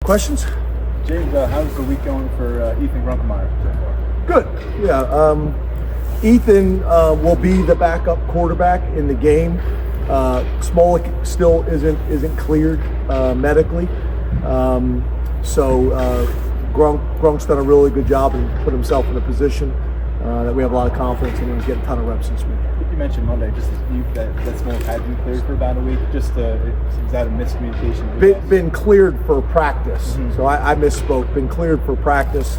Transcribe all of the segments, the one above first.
Questions? James, how's the week going for Ethan Grunkemeyer so far? Good. Yeah. Ethan will be the backup quarterback in the game. Smolik still isn't cleared medically. So Grunk's done a really good job and put himself in a position that we have a lot of confidence in. He's getting a ton of reps this week. I think you mentioned Monday just that Smolik had been cleared for about a week. Just is that a miscommunication? Been cleared for practice. Mm-hmm. So I misspoke. Been cleared for practice,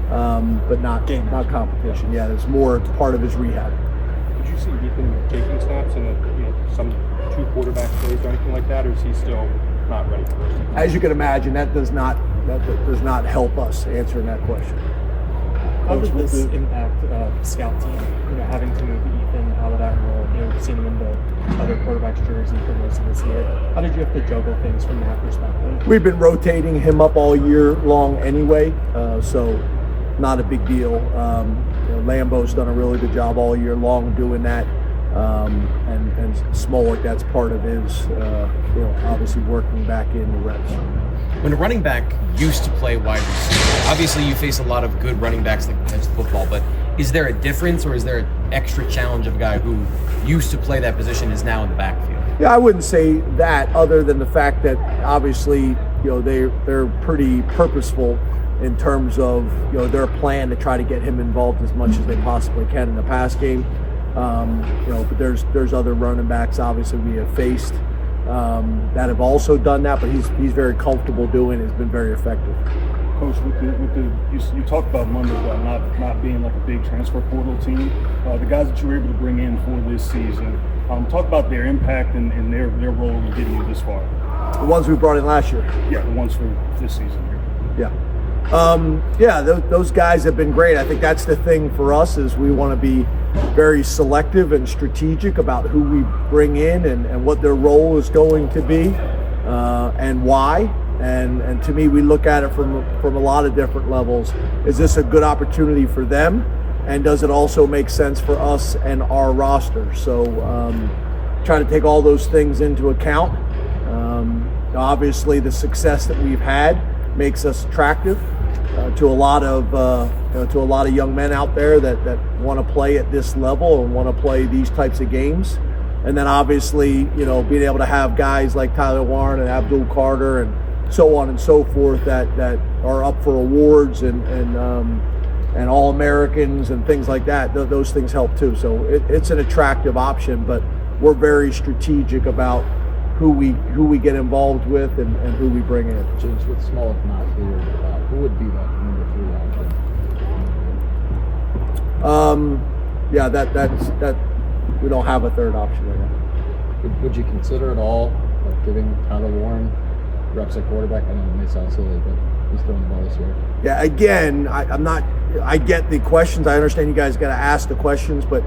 but not competition. Yeah, it's part of his rehab. Did you see Ethan taking snaps in some two quarterback plays or anything like that, or is he still not ready for it? As you can imagine, that does not help us answering that question. How does this impact scout team? Having to move Ethan out of that role, seeing him in the other quarterback's jersey for most of this year. How did you have to juggle things from that perspective? We've been rotating him up all year long anyway, so not a big deal. Lambo's done a really good job all year long doing that, and Smolik, that's part of his, obviously working back in the reps. When a running back used to play wide receiver, obviously you face a lot of good running backs that catch the football, but is there a difference or is there an extra challenge of a guy who used to play that position is now in the backfield? Yeah, I wouldn't say that other than the fact that obviously, they're pretty purposeful in terms of, their plan to try to get him involved as much as they possibly can in the pass game. But there's other running backs obviously we have faced that have also done that, but he's very comfortable doing it. Has been very effective. Coach, you talked about Monday about not being like a big transfer portal team. The guys that you were able to bring in for this season, talk about their impact and their role in getting you this far. The ones we brought in last year. Yeah, the ones for this season. Yeah. Those guys have been great. I think that's the thing for us is we want to be very selective and strategic about who we bring in and what their role is going to be and why. And to me, we look at it from a lot of different levels. Is this a good opportunity for them? And does it also make sense for us and our roster? So try to take all those things into account. Obviously, the success that we've had makes us attractive to a lot of young men out there that want to play at this level and want to play these types of games. And then obviously, being able to have guys like Tyler Warren and Abdul Carter and so on and so forth that are up for awards and All-Americans and things like that. Those things help too. So it's an attractive option, but we're very strategic about who we get involved with and who we bring in. James, with Smolik not cleared, who would be that number 3 option? That we don't have a third option right now. Would you consider at all giving Tyler Warren reps at quarterback? I know it may sound silly, but he's throwing the ball this year. Yeah, again, I get the questions. I understand you guys got to ask the questions, but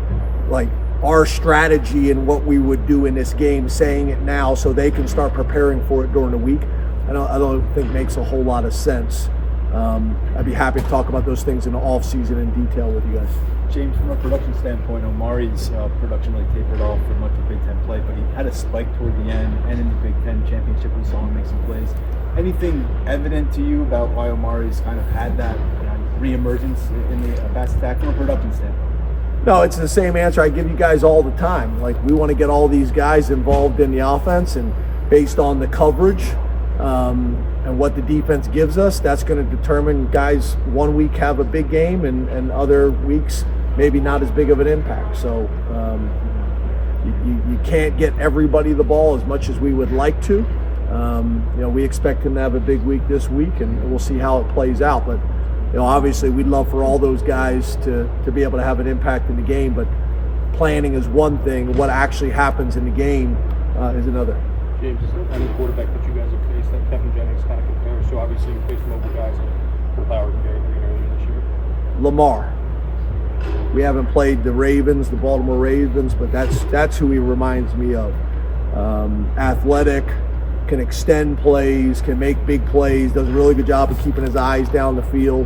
our strategy and what we would do in this game, saying it now so they can start preparing for it during the week, I don't think makes a whole lot of sense. I'd be happy to talk about those things in the off season in detail with you guys. James, from a production standpoint, Omari's production really tapered off for much of Big Ten play, but he had a spike toward the end, and in the Big Ten championship we saw him make some plays. Anything evident to you about why Omari's kind of had that reemergence in the pass attack from a production standpoint? No, it's the same answer I give you guys all the time. We want to get all these guys involved in the offense, and based on the coverage and what the defense gives us, that's going to determine guys one week have a big game and other weeks maybe not as big of an impact. So you can't get everybody the ball as much as we would like to. We expect him to have a big week this week, and we'll see how it plays out. But obviously we'd love for all those guys to be able to have an impact in the game, but planning is one thing. What actually happens in the game is another. James, is there any quarterback that you guys have faced that Kevin Jennings kind of compares to? Obviously you faced mobile guys like Howard and Gary earlier this year. Lamar. We haven't played the Ravens, the Baltimore Ravens, but that's who he reminds me of. Athletic, can extend plays, can make big plays, does a really good job of keeping his eyes down the field.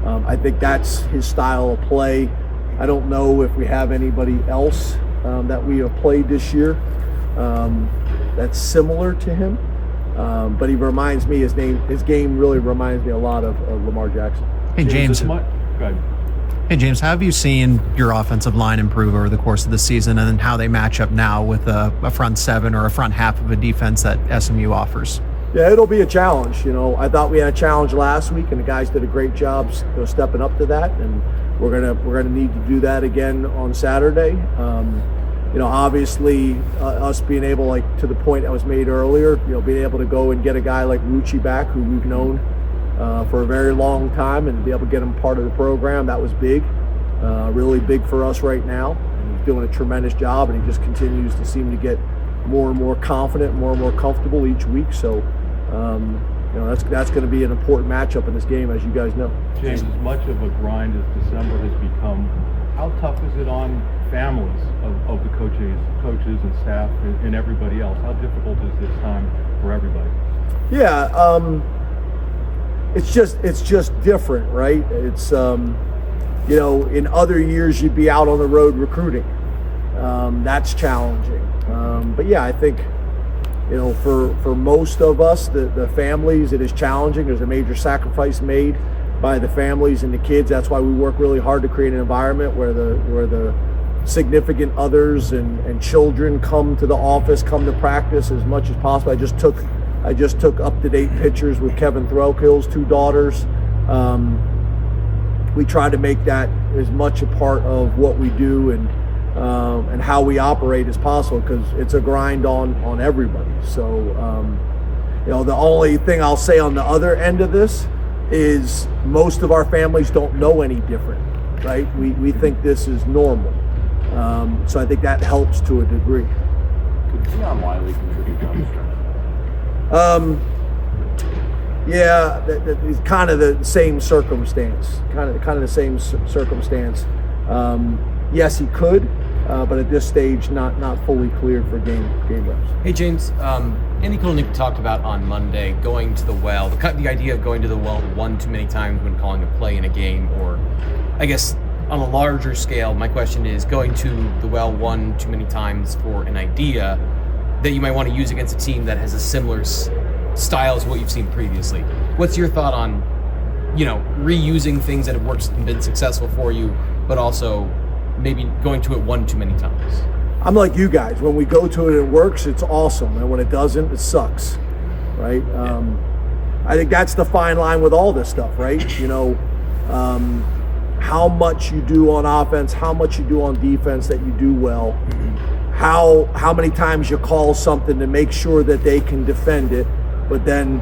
I think that's his style of play. I don't know if we have anybody else that we have played this year that's similar to him. But he reminds me, his game really reminds me a lot of Lamar Jackson. Hey, James. Go ahead. Hey, James, how have you seen your offensive line improve over the course of the season, and then how they match up now with a front seven or a front half of a defense that SMU offers? Yeah, it'll be a challenge. I thought we had a challenge last week, and the guys did a great job stepping up to that, and we're gonna need to do that again on Saturday. Obviously, us being able, like to the point that was made earlier, being able to go and get a guy like Rucci back, who we've known for a very long time, and be able to get him part of the program, that was big, really big for us right now. And he's doing a tremendous job, and he just continues to seem to get more and more confident, more and more comfortable each week. So, that's going to be an important matchup in this game, as you guys know. James, as much of a grind as December has become, how tough is it on families of the coaches and staff and everybody else? How difficult is this time for everybody? Yeah, it's just different, right? It's in other years you'd be out on the road recruiting. That's challenging. But yeah, I think for most of us, the families, it is challenging. There's a major sacrifice made by the families and the kids. That's why we work really hard to create an environment where the significant others and children come to the office, come to practice as much as possible. I just took up-to-date pictures with Kevin Threlkill's 2 daughters. We try to make that as much a part of what we do and how we operate as possible, because it's a grind on everybody. So the only thing I'll say on the other end of this is most of our families don't know any different, right? We think this is normal. So I think that helps to a degree. Could Deion Wiley contribute to this tournament? Yeah, it's kind of the same circumstance. Kind of the same circumstance. Yes, he could, but at this stage, not fully cleared for game reps. Hey, James. Andy Kotelnik talked about on Monday going to the well, the idea of going to the well one too many times when calling a play in a game, or I guess on a larger scale, my question is going to the well one too many times for an idea that you might want to use against a team that has a similar style as what you've seen previously. What's your thought on, reusing things that have worked and been successful for you, but also maybe going to it one too many times? I'm like you guys. When we go to it, it works. It's awesome, and when it doesn't, it sucks, right? I think that's the fine line with all this stuff, right? How much you do on offense, how much you do on defense that you do well, how many times you call something to make sure that they can defend it, but then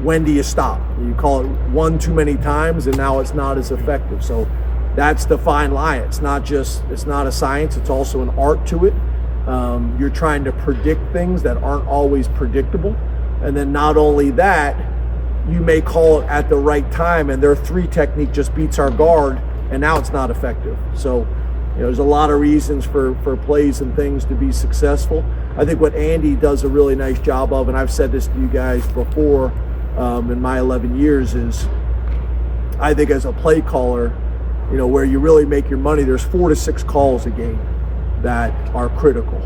when do you stop? You call it one too many times, and now it's not as effective. So that's the fine line. It's not a science, it's also an art to it. You're trying to predict things that aren't always predictable. And then not only that, you may call it at the right time, and their 3 technique just beats our guard, and now it's not effective. So there's a lot of reasons for plays and things to be successful. I think what Andy does a really nice job of, and I've said this to you guys before in my 11 years, is I think as a play caller, where you really make your money, there's 4 to 6 calls a game that are critical.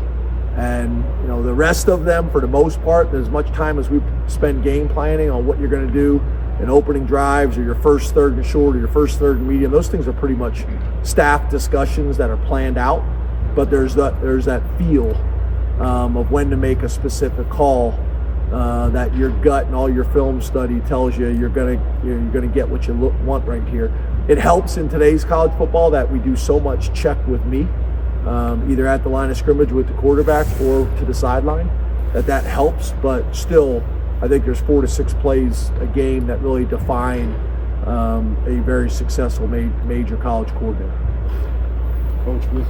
And, the rest of them, for the most part, as much time as we spend game planning on what you're going to do in opening drives or your first third and short or your first third and medium, those things are pretty much staff discussions that are planned out. But there's that feel of when to make a specific call that your gut and all your film study tells you you're gonna get what you want right here. It helps in today's college football that we do so much check with me, either at the line of scrimmage with the quarterback or to the sideline. That helps, but still, I think there's 4 to 6 plays a game that really define a very successful major college coordinator. Coach, with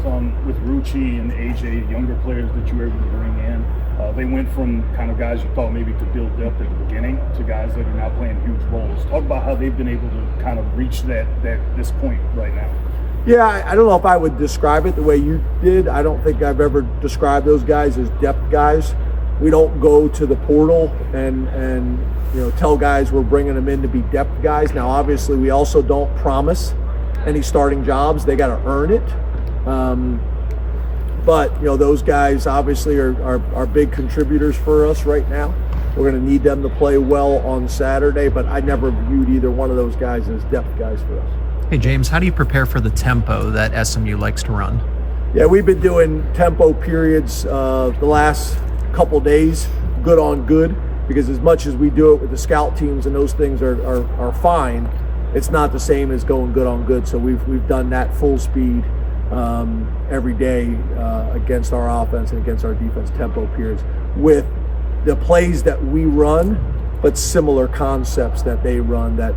Rucci and AJ, younger players that you were able to bring in, they went from kind of guys you thought maybe could build depth at the beginning to guys that are now playing huge roles. Talk about how they've been able to kind of reach this point right now. Yeah, I don't know if I would describe it the way you did. I don't think I've ever described those guys as depth guys. We don't go to the portal and tell guys we're bringing them in to be depth guys. Now, obviously, we also don't promise any starting jobs. They got to earn it. But those guys obviously are big contributors for us right now. We're going to need them to play well on Saturday, but I never viewed either one of those guys as depth guys for us. Hey, James, how do you prepare for the tempo that SMU likes to run? Yeah, we've been doing tempo periods the last couple days, good on good, because as much as we do it with the scout teams and those things are fine, it's not the same as going good on good. So we've done that full speed every day against our offense and against our defense, tempo periods with the plays that we run, but similar concepts that they run that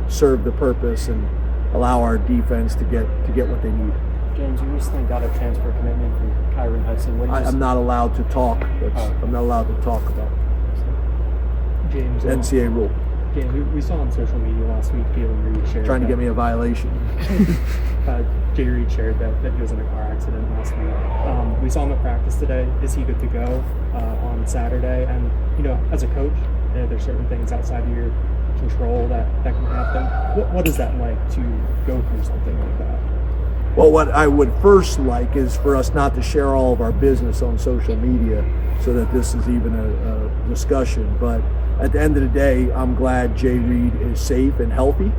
serve the purpose and allow our defense to get what they need. James, you recently got a transfer commitment from Kyron Hudson. I'm not allowed to talk. I'm not allowed to talk about James, NCAA rule. James, we saw on social media last week Jalen Reed shared Trying to get me a violation. Jay Reed shared that he was in a car accident last week. We saw him at practice today. Is he good to go on Saturday? And as a coach, there's certain things outside of your control that can happen. What is that like to go through something like that? Well, what I would first like is for us not to share all of our business on social media so that this is even a discussion. But at the end of the day, I'm glad Jay Reed is safe and healthy.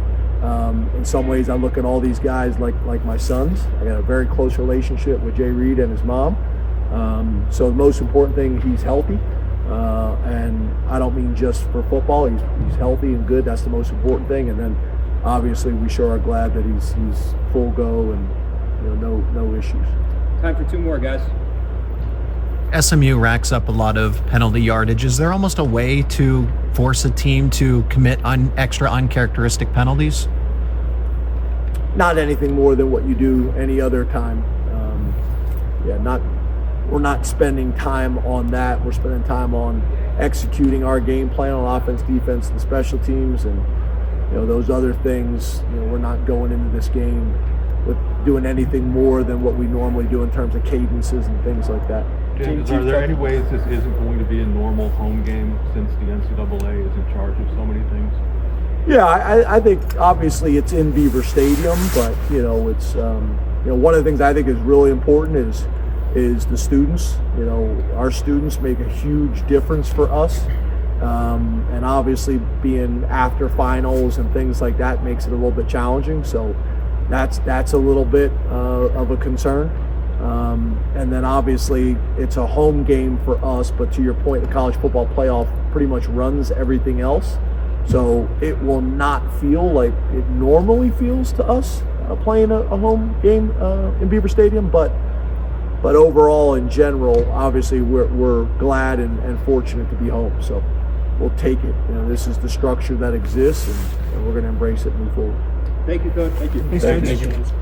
In some ways, I look at all these guys like my sons. I got a very close relationship with Jay Reed and his mom. So the most important thing, he's healthy. And I don't mean just for football. He's healthy and good. That's the most important thing. And then obviously we sure are glad that he's full go and no issues. Time for two more, guys. SMU racks up a lot of penalty yardage. Is there almost a way to force a team to commit extra uncharacteristic penalties? Not anything more than what you do any other time. We're not spending time on that. We're spending time on executing our game plan on offense, defense, and special teams, and those other things. We're not going into this game with doing anything more than what we normally do in terms of cadences and things like that. James, are there any ways this isn't going to be a normal home game since the NCAA is in charge of so many things? Yeah, I think obviously it's in Beaver Stadium, but it's one of the things I think is really important is the students. Our students make a huge difference for us, and obviously being after finals and things like that makes it a little bit challenging. So that's a little bit of a concern. And then obviously it's a home game for us, but to your point, the college football playoff pretty much runs everything else. So it will not feel like it normally feels to us playing a home game in Beaver Stadium, but overall in general, obviously we're glad and fortunate to be home. So we'll take it. This is the structure that exists, and we're going to embrace it and move forward. Thank you, Coach. Thank you. Thanks, James.